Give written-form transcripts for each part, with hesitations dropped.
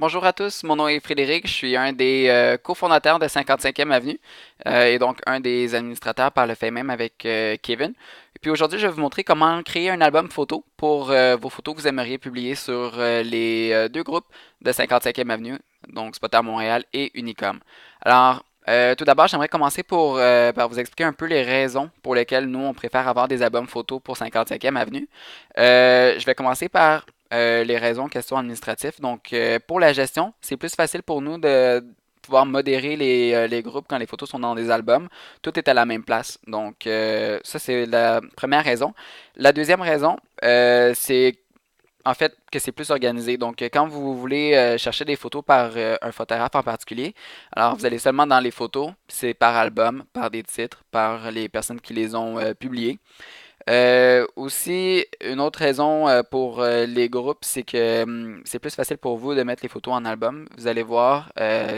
Bonjour à tous, mon nom est Frédéric, je suis un des cofondateurs de 55e Avenue et donc un des administrateurs par le fait même avec Kevin. Et puis aujourd'hui, je vais vous montrer comment créer un album photo pour vos photos que vous aimeriez publier sur les deux groupes de 55e Avenue, donc Spotter Montréal et Unicom. Alors, tout d'abord, j'aimerais commencer par vous expliquer un peu les raisons pour lesquelles nous, on préfère avoir des albums photos pour 55e Avenue. Je vais commencer par les raisons, questions administratives. Donc, pour la gestion, c'est plus facile pour nous de pouvoir modérer les groupes quand les photos sont dans des albums. Tout est à la même place. Donc, ça, c'est la première raison. La deuxième raison, c'est en fait que c'est plus organisé. Donc, quand vous voulez chercher des photos par un photographe en particulier, alors vous allez seulement dans les photos, c'est par album, par des titres, par les personnes qui les ont publiées. Aussi, une autre raison pour les groupes, c'est que c'est plus facile pour vous de mettre les photos en album. Vous allez voir,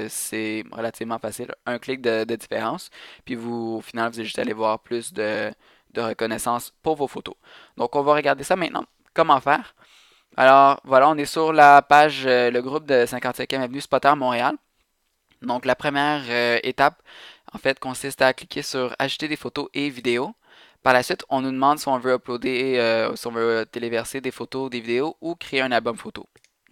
c'est relativement facile, un clic de différence. Puis vous, au final, vous allez juste aller voir plus de reconnaissance pour vos photos. Donc, on va regarder ça maintenant. Comment faire? Alors, voilà, on est sur la page, le groupe de 55e Avenue Spotter Montréal. Donc, la première étape, en fait, consiste à cliquer sur Ajouter des photos et vidéos. Par la suite, on nous demande si on veut uploader, si on veut téléverser des photos, des vidéos ou créer un album photo.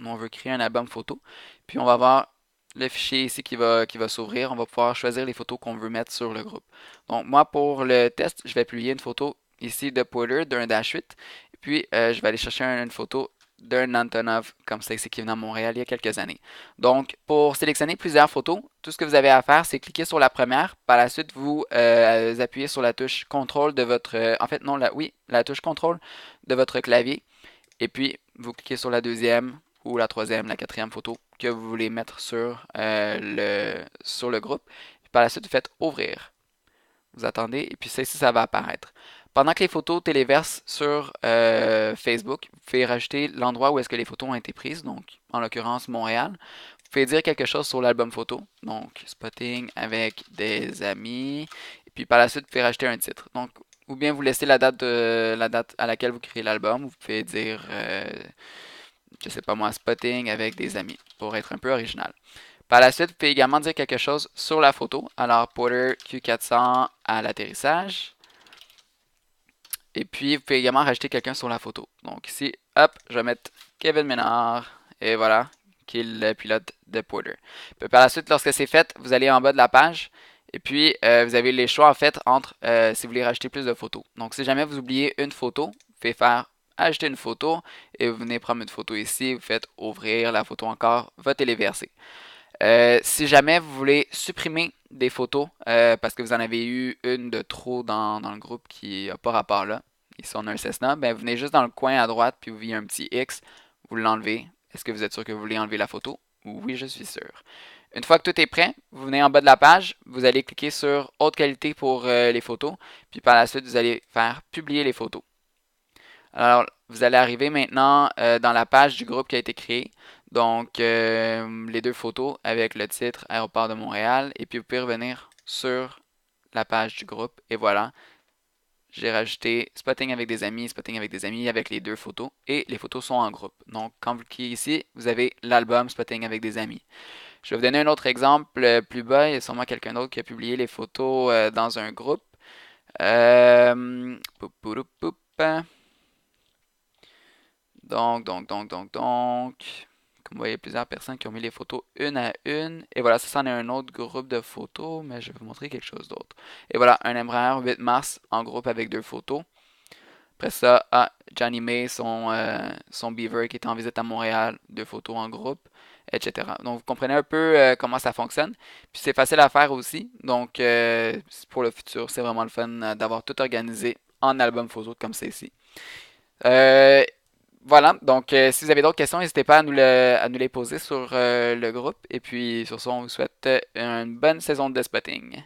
On veut créer un album photo. Puis, on va voir le fichier ici qui va s'ouvrir. On va pouvoir choisir les photos qu'on veut mettre sur le groupe. Donc, moi, pour le test, je vais publier une photo ici de Porter d'un Dash 8. Et puis, je vais aller chercher une photo d'un Antonov comme ça, c'est qui est venu à Montréal il y a quelques années. Donc, pour sélectionner plusieurs photos, tout ce que vous avez à faire, c'est cliquer sur la première. Par la suite, vous appuyez sur la touche contrôle de votre... en fait, non, la touche contrôle de votre clavier. Et puis, vous cliquez sur la deuxième ou la troisième, la quatrième photo que vous voulez mettre sur le groupe. Puis par la suite, vous faites ouvrir. Vous attendez et puis ça ici, ça va apparaître. Pendant que les photos téléversent sur Facebook, vous pouvez rajouter l'endroit où est-ce que les photos ont été prises, donc en l'occurrence Montréal. Vous pouvez dire quelque chose sur l'album photo, donc spotting avec des amis, et puis par la suite, vous pouvez rajouter un titre. Donc, ou bien vous laissez la date à laquelle vous créez l'album, vous pouvez dire, je sais pas moi, spotting avec des amis, pour être un peu original. Par la suite, vous pouvez également dire quelque chose sur la photo. Alors, Porter Q400 à l'atterrissage. Et puis, vous pouvez également rajouter quelqu'un sur la photo. Donc ici, hop, je vais mettre Kevin Ménard. Et voilà, qui est le pilote de Porter. Puis par la suite, lorsque c'est fait, vous allez en bas de la page. Et puis, vous avez les choix en fait entre si vous voulez rajouter plus de photos. Donc, si jamais vous oubliez une photo, vous pouvez faire ajouter une photo et vous venez prendre une photo ici. Vous faites ouvrir la photo encore, va téléverser. Si jamais vous voulez supprimer des photos parce que vous en avez eu une de trop dans le groupe qui n'a pas rapport là, ici on a un Cessna, ben vous venez juste dans le coin à droite puis vous voyez un petit X, vous l'enlevez. Est-ce que vous êtes sûr que vous voulez enlever la photo? Oui, je suis sûr. Une fois que tout est prêt, vous venez en bas de la page, vous allez cliquer sur Haute qualité pour les photos, puis par la suite vous allez faire Publier les photos. Alors, vous allez arriver maintenant dans la page du groupe qui a été créé. Donc, les deux photos avec le titre Aéroport de Montréal. Et puis, vous pouvez revenir sur la page du groupe. Et voilà, j'ai rajouté Spotting avec des amis avec les deux photos. Et les photos sont en groupe. Donc, quand vous cliquez ici, vous avez l'album Spotting avec des amis. Je vais vous donner un autre exemple plus bas. Il y a sûrement quelqu'un d'autre qui a publié les photos dans un groupe. Poup, poup, poup, poup. Donc, comme vous voyez, plusieurs personnes qui ont mis les photos une à une. Et voilà, ça, c'en est un autre groupe de photos, mais je vais vous montrer quelque chose d'autre. Et voilà, un Embraer 8 mars en groupe avec deux photos. Après ça, Johnny May, son Beaver qui était en visite à Montréal, deux photos en groupe, etc. Donc, vous comprenez un peu comment ça fonctionne. Puis, c'est facile à faire aussi. Donc, pour le futur, c'est vraiment le fun d'avoir tout organisé en album photo comme c'est ici. Euh, voilà, donc si vous avez d'autres questions, n'hésitez pas à nous les poser sur le groupe. Et puis sur ce, on vous souhaite une bonne saison de spotting.